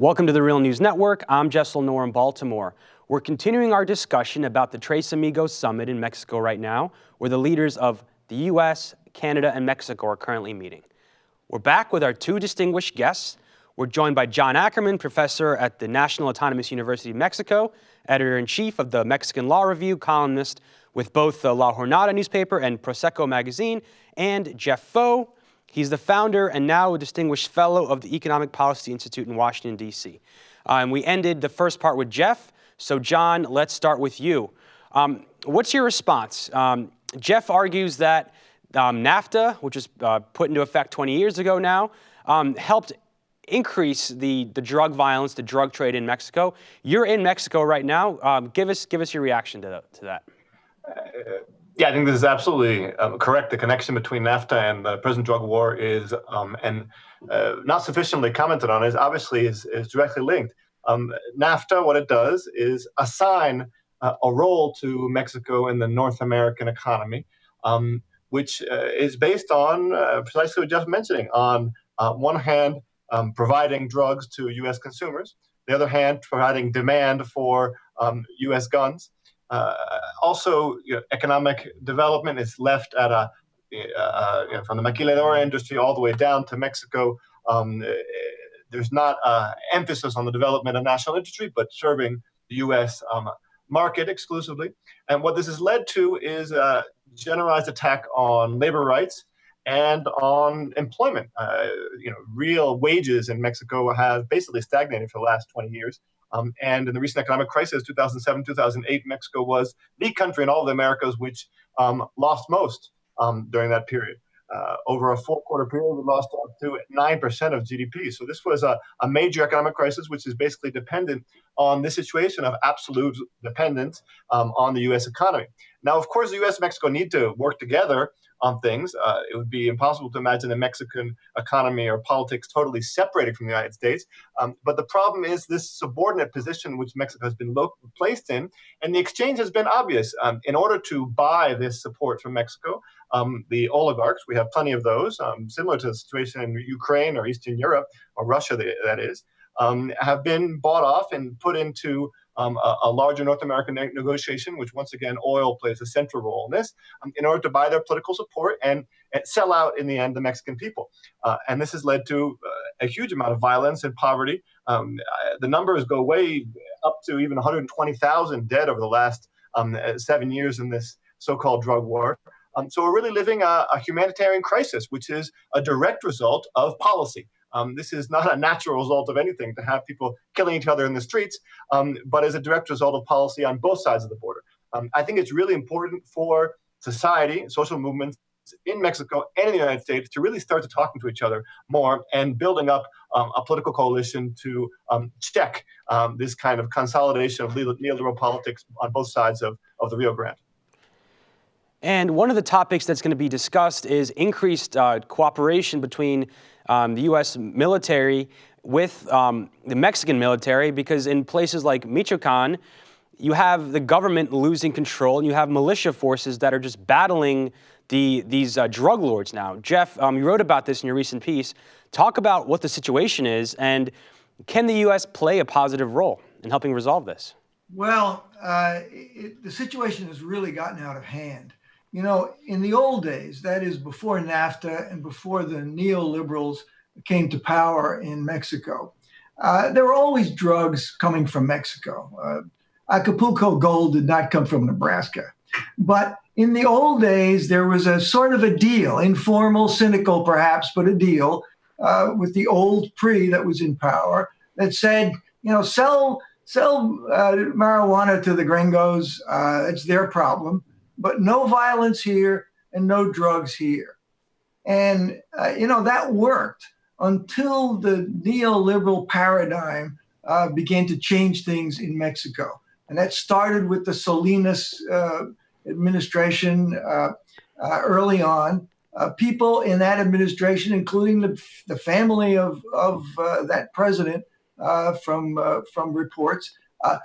Welcome to the Real News Network. I'm Jessel Noor in Baltimore. We're continuing our discussion about the Tres Amigos Summit in Mexico right now, where the leaders of the U.S., Canada, and Mexico are currently meeting. We're back with our two distinguished guests. We're joined by John Ackerman, professor at the National Autonomous University of Mexico, editor-in-chief of the Mexican Law Review, columnist with both the La Jornada newspaper and Prosecco magazine, and Jeff Faux. He's the founder and now a distinguished fellow of the Economic Policy Institute in Washington, D.C. And we ended the first part with Jeff. So, John, let's start with you. What's your response? Jeff argues that NAFTA, which was put into effect 20 years ago now, helped increase the drug violence, the drug trade in Mexico. You're in Mexico right now. Give us your reaction to that. Yeah, I think this is absolutely correct. The connection between NAFTA and the present drug war is, not sufficiently commented on, is directly linked. NAFTA, what it does is assign a role to Mexico in the North American economy, which is based on precisely what Jeff's mentioning. On one hand, providing drugs to U.S. consumers. The other hand, providing demand for U.S. guns. Also, economic development is left at from the maquiladora industry all the way down to Mexico. There's not emphasis on the development of national industry, but serving the U.S. Market exclusively. And what this has led to is a generalized attack on labor rights and on employment. Real wages in Mexico have basically stagnated for the last 20 years. And in the recent economic crisis, 2007, 2008, Mexico was the country in all of the Americas which lost most during that period. Over a 4-quarter period, we lost up to 9% of GDP. So this was a major economic crisis, which is basically dependent on this situation of absolute dependence on the U.S. economy. Now, of course, the U.S. and Mexico need to work together on things. It would be impossible to imagine a Mexican economy or politics totally separated from the United States. But the problem is this subordinate position which Mexico has been placed in, and the exchange has been obvious. In order to buy this support from Mexico, the oligarchs, we have plenty of those, similar to the situation in Ukraine or Eastern Europe, or Russia, that is, have been bought off and put into a larger North American negotiation, which once again, oil plays a central role in this, in order to buy their political support and sell out in the end the Mexican people. And this has led to a huge amount of violence and poverty. The numbers go way up to even 120,000 dead over the last 7 years in this so-called drug war. So we're really living a humanitarian crisis, which is a direct result of policy. This is not a natural result of anything to have people killing each other in the streets, but is a direct result of policy on both sides of the border. I think it's really important for society, social movements in Mexico and in the United States to really start to talking to each other more and building up a political coalition to check this kind of consolidation of neoliberal politics on both sides of the Rio Grande. And one of the topics that's going to be discussed is increased cooperation between the U.S. military with the Mexican military, because in places like Michoacan, you have the government losing control and you have militia forces that are just battling these drug lords now. Jeff, you wrote about this in your recent piece. Talk about what the situation is, and can the U.S. play a positive role in helping resolve this? Well, the situation has really gotten out of hand. In the old days, that is before NAFTA and before the neoliberals came to power in Mexico, there were always drugs coming from Mexico. Acapulco gold did not come from Nebraska. But in the old days, there was a sort of a deal, informal, cynical perhaps, but a deal with the old PRI that was in power that said, sell marijuana to the gringos. It's their problem. But no violence here and no drugs here. And, that worked until the neoliberal paradigm began to change things in Mexico. And that started with the Salinas administration early on. People in that administration, including the family of that president from reports,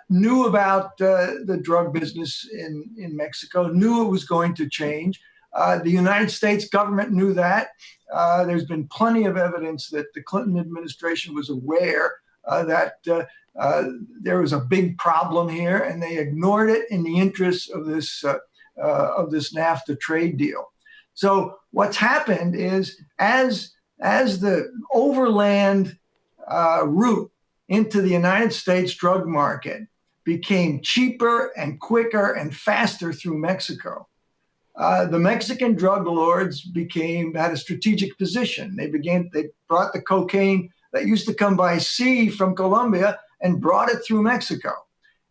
knew about the drug business in Mexico, knew it was going to change. The United States government knew that. There's been plenty of evidence that the Clinton administration was aware there was a big problem here, and they ignored it in the interests of this NAFTA trade deal. So what's happened is, as the overland route into the United States drug market became cheaper and quicker and faster through Mexico, the Mexican drug lords had a strategic position. They brought the cocaine that used to come by sea from Colombia and brought it through Mexico.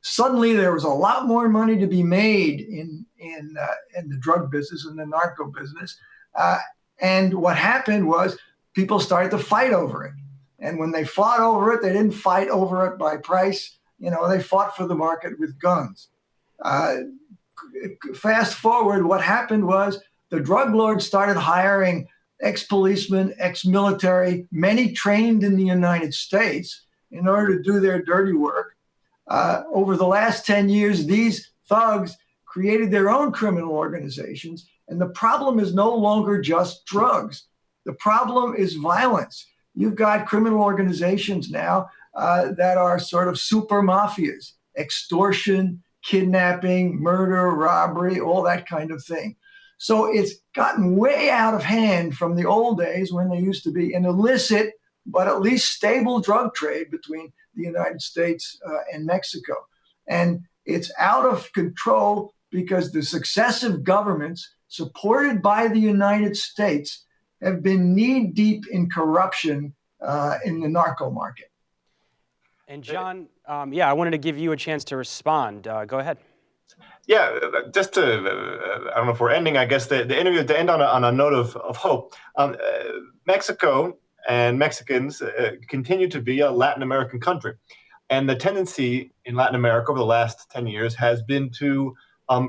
Suddenly, there was a lot more money to be made in the drug business and the narco business. And what happened was people started to fight over it. And when they fought over it, they didn't fight over it by price. They fought for the market with guns. Fast forward, what happened was the drug lords started hiring ex-policemen, ex-military, many trained in the United States in order to do their dirty work. Over the last 10 years, these thugs created their own criminal organizations. And the problem is no longer just drugs. The problem is violence. You've got criminal organizations now that are sort of super mafias, extortion, kidnapping, murder, robbery, all that kind of thing. So it's gotten way out of hand from the old days when there used to be an illicit, but at least stable drug trade between the United States and Mexico. And it's out of control because the successive governments supported by the United States have been knee-deep in corruption in the narco market. And John, I wanted to give you a chance to respond. Go ahead. Yeah, just to, I don't know if we're ending, I guess, the interview to end on a note of hope. Mexico and Mexicans continue to be a Latin American country. And the tendency in Latin America over the last 10 years has been to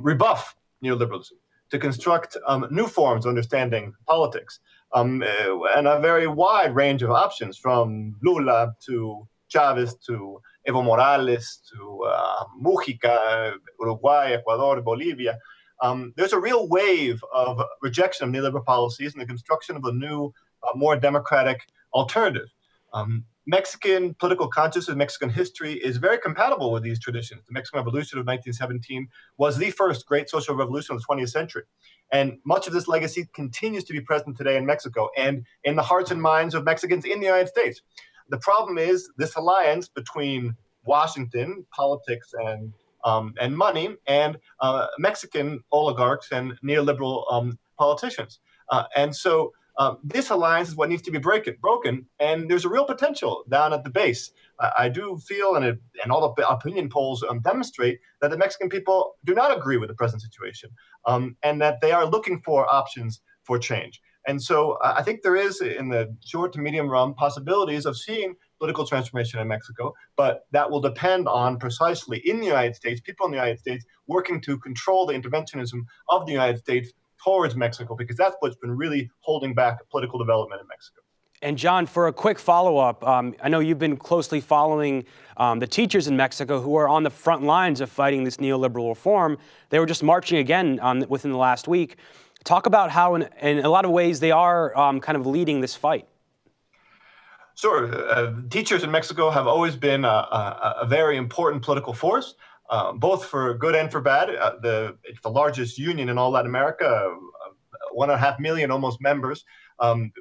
rebuff neoliberalism, to construct new forms of understanding politics, and a very wide range of options, from Lula to Chavez to Evo Morales to Mujica, Uruguay, Ecuador, Bolivia. There's a real wave of rejection of neoliberal policies and the construction of a new, more democratic alternative. Mexican political consciousness, Mexican history is very compatible with these traditions. The Mexican Revolution of 1917 was the first great social revolution of the 20th century. And much of this legacy continues to be present today in Mexico and in the hearts and minds of Mexicans in the United States. The problem is this alliance between Washington, politics, and money, and Mexican oligarchs and neoliberal politicians. And so this alliance is what needs to be broken, and there's a real potential down at the base. I do feel, and all the opinion polls demonstrate, that the Mexican people do not agree with the present situation, and that they are looking for options for change. And so I think there is, in the short to medium run, possibilities of seeing political transformation in Mexico, but that will depend on precisely in the United States, people in the United States working to control the interventionism of the United States towards Mexico, because that's what's been really holding back political development in Mexico. And John, for a quick follow-up, I know you've been closely following the teachers in Mexico who are on the front lines of fighting this neoliberal reform. They were just marching again within the last week. Talk about how, in a lot of ways, they are kind of leading this fight. Sure. Teachers in Mexico have always been a very important political force, both for good and for bad. It's the largest union in all Latin America, 1.5 million almost members.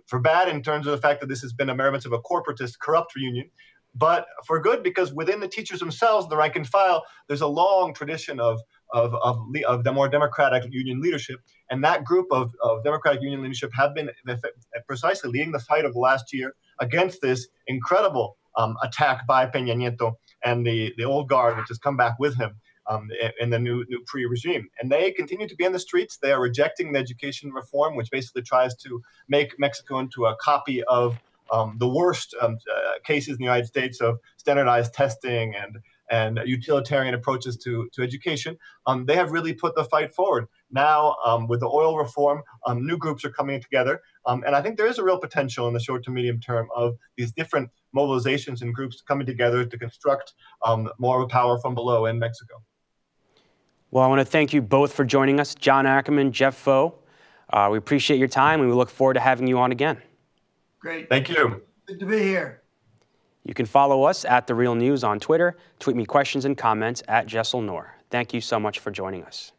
For bad in terms of the fact that this has been a merits of a corporatist, corrupt union, but for good because within the teachers themselves, the rank and file, there's a long tradition of the more democratic union leadership. And that group of democratic union leadership have been precisely leading the fight of the last year against this incredible attack by Peña Nieto and the old guard, which has come back with him in the new pre-regime. And they continue to be in the streets. They are rejecting the education reform, which basically tries to make Mexico into a copy of the worst cases in the United States of standardized testing and utilitarian approaches to education. They have really put the fight forward. Now, with the oil reform, new groups are coming together. And I think there is a real potential in the short to medium term of these different mobilizations and groups coming together to construct more of a power from below in Mexico. Well, I want to thank you both for joining us, John Ackerman, Jeff Faux. We appreciate your time, and we look forward to having you on again. Great. Thank you. Good to be here. You can follow us at The Real News on Twitter. Tweet me questions and comments at Jessel Noor. Thank you so much for joining us.